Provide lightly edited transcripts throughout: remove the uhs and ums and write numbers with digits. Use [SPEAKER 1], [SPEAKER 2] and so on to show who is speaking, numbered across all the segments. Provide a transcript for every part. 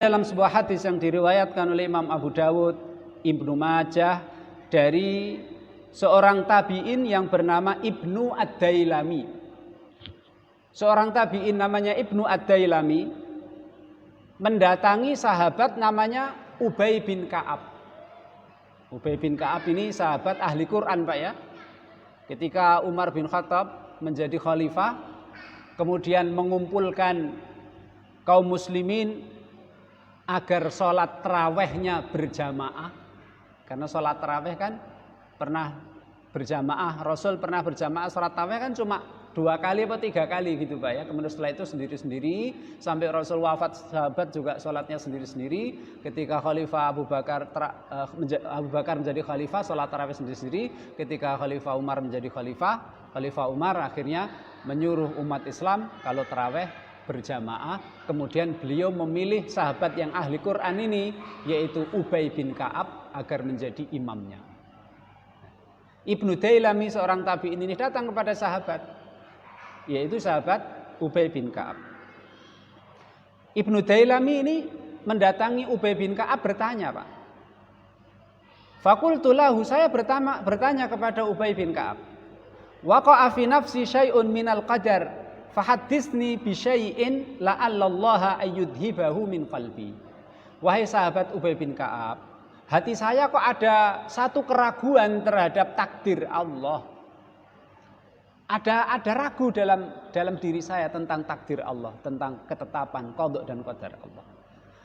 [SPEAKER 1] Dalam sebuah hadis yang diriwayatkan oleh Imam Abu Dawud, Ibnu Majah, dari seorang tabi'in yang bernama Ibnu Ad-Dailami. Seorang tabi'in namanya Ibnu Ad-Dailami mendatangi sahabat namanya Ubay bin Ka'ab. Ubay bin Ka'ab ini sahabat ahli Quran, Pak, ya. Ketika Umar bin Khattab menjadi khalifah, kemudian mengumpulkan kaum muslimin agar sholat tarawehnya berjamaah, karena sholat taraweh kan pernah berjamaah, Rasul pernah berjamaah sholat taraweh kan cuma 2 kali atau 3 kali gitu, Pak, ya. Kemudian setelah itu sendiri-sendiri sampai Rasul wafat, sahabat juga sholatnya sendiri-sendiri. Ketika Khalifah Abu Bakar menjadi khalifah, sholat taraweh sendiri-sendiri. Ketika Khalifah Umar menjadi Khalifah Umar akhirnya menyuruh umat Islam kalau taraweh berjamaah. Kemudian beliau memilih sahabat yang ahli Quran ini, yaitu Ubay bin Ka'ab, agar menjadi imamnya. Ibnu Dailami, seorang tabi'in ini, datang kepada sahabat, yaitu sahabat Ubay bin Ka'ab. Ibnu Dailami ini mendatangi Ubay bin Ka'ab, bertanya, Pak. Fakultu lahu, saya bertanya kepada Ubay bin Ka'ab, waqa'a fi nafsi syai'un minal qadar fahadditsni bi syai'in la'allallaha ayyudhibahu min qalbi. Wahai sahabat Ubay bin Ka'ab, hati saya kok ada satu keraguan terhadap takdir Allah. Ada ragu dalam diri saya tentang takdir Allah, tentang ketetapan qada dan qadar Allah.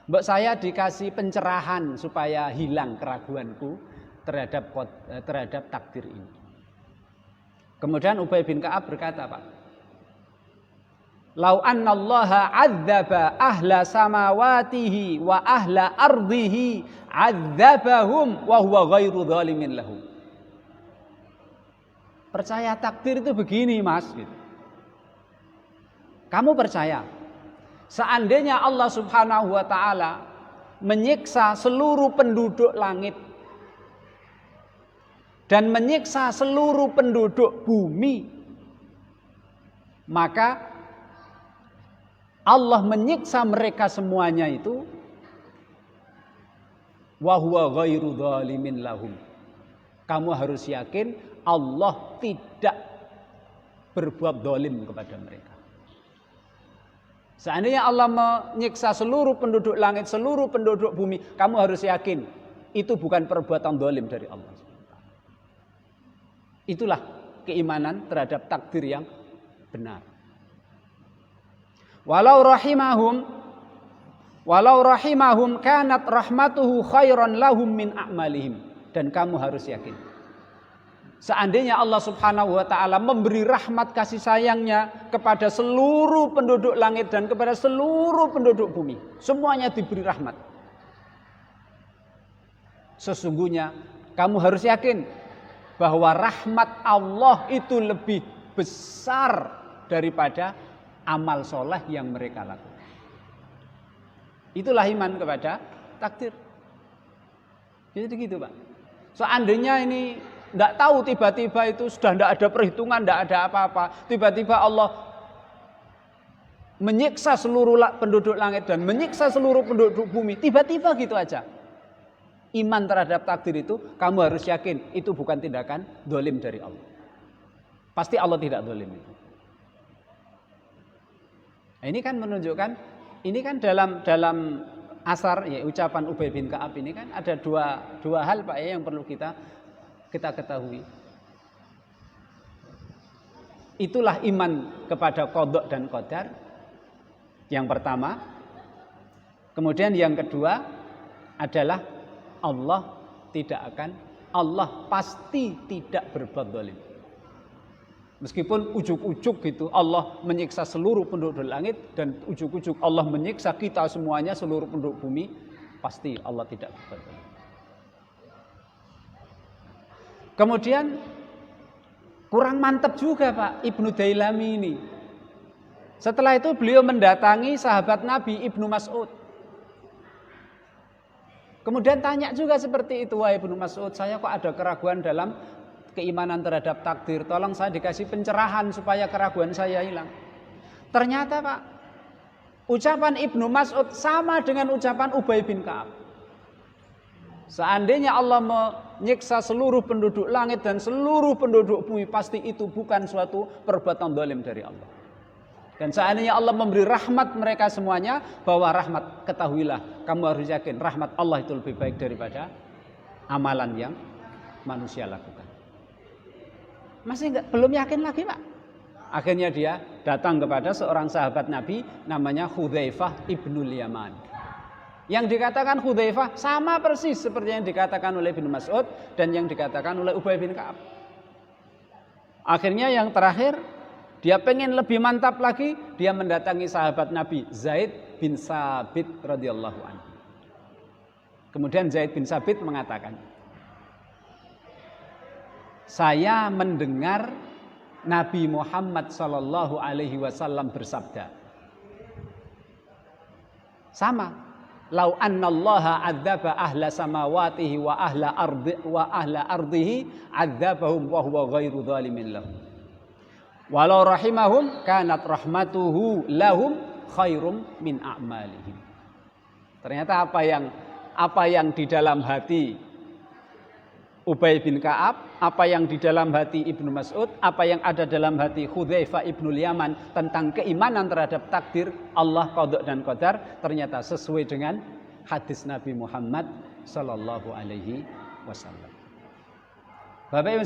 [SPEAKER 1] Mbak, saya dikasih pencerahan supaya hilang keraguanku terhadap takdir ini. Kemudian Ubay bin Ka'ab berkata, Pak, lau annallaha adzaba ahla samawatihi wa ahla ardihi adzabahum wa huwa ghairu dzalimin lahum. Percaya takdir itu begini, Mas, gitu. Kamu percaya seandainya Allah Subhanahu wa taala menyiksa seluruh penduduk langit dan menyiksa seluruh penduduk bumi, maka Allah menyiksa mereka semuanya itu wa huwa ghairu dzalimin lahum. Kamu harus yakin Allah tidak berbuat zalim kepada mereka. Seandainya Allah menyiksa seluruh penduduk langit, seluruh penduduk bumi, kamu harus yakin itu bukan perbuatan zalim dari Allah. Itulah keimanan terhadap takdir yang benar. Walau rahimahum kanat rahmatuhu khairan lahum min a'malihim. Dan kamu harus yakin, seandainya Allah Subhanahu wa taala memberi rahmat kasih sayangnya kepada seluruh penduduk langit dan kepada seluruh penduduk bumi, semuanya diberi rahmat, sesungguhnya kamu harus yakin bahwa rahmat Allah itu lebih besar daripada amal soleh yang mereka lakukan. Itulah iman kepada takdir. Jadi gitu, Pak. Seandainya ini tidak tahu, tiba-tiba itu sudah tidak ada perhitungan, tidak ada apa-apa, tiba-tiba Allah menyiksa seluruh penduduk langit dan menyiksa seluruh penduduk bumi, tiba-tiba gitu aja. Iman terhadap takdir itu kamu harus yakin itu bukan tindakan zalim dari Allah. Pasti Allah tidak zalim itu. Ini kan menunjukkan, ini kan dalam asar, ya, ucapan Ubay bin Ka'ab ini kan ada dua hal, Pak, ya, yang perlu kita ketahui. Itulah iman kepada qada dan qadar yang pertama. Kemudian yang kedua adalah Allah pasti tidak berbuat zalim. Meskipun ujuk-ujuk gitu Allah menyiksa seluruh penduduk langit dan ujuk-ujuk Allah menyiksa kita semuanya, seluruh penduduk bumi, pasti Allah tidak berbuat zalim. Kemudian kurang mantap juga, Pak, Ibnu Dailami ini. Setelah itu beliau mendatangi sahabat Nabi Ibnu Mas'ud. Kemudian tanya juga seperti itu, wahai Ibnu Mas'ud, saya kok ada keraguan dalam keimanan terhadap takdir, tolong saya dikasih pencerahan supaya keraguan saya hilang. Ternyata, Pak, Ucapan Ibnu Mas'ud sama dengan ucapan Ubay bin Ka'ab. Seandainya Allah menyiksa seluruh penduduk langit dan seluruh penduduk bumi, pasti itu bukan suatu perbuatan zalim dari Allah. Dan seandainya Allah memberi rahmat mereka semuanya, bahwa rahmat, ketahuilah, kamu harus yakin rahmat Allah itu lebih baik daripada amalan yang manusia lakukan. Masih belum yakin lagi, Pak. Akhirnya dia datang kepada seorang sahabat Nabi namanya Hudzaifah ibnul Yaman. Yang dikatakan Hudzaifah sama persis seperti yang dikatakan oleh Ibnu Mas'ud dan yang dikatakan oleh Ubay bin Ka'ab. Akhirnya yang terakhir, dia pengen lebih mantap lagi, dia mendatangi sahabat Nabi Zaid bin Sabit radhiyallahu anhu. Kemudian Zaid bin Sabit mengatakan, saya mendengar Nabi Muhammad sallallahu alaihi wasallam bersabda, sama, lau annallaha adzaba ahla samawatihi wa ahla ardihi adzabahum wa huwa ghairu dzalimin lahum. Walau rahimahum kanat rahmatuhu lahum khairum min a'malihim. Ternyata apa yang di dalam hati Ubay bin Ka'ab, apa yang di dalam hati Ibnu Mas'ud, apa yang ada dalam hati Hudzaifah ibnul Yaman tentang keimanan terhadap takdir Allah, qada dan qadar, ternyata sesuai dengan hadis Nabi Muhammad sallallahu alaihi wasallam. Bapak Ibu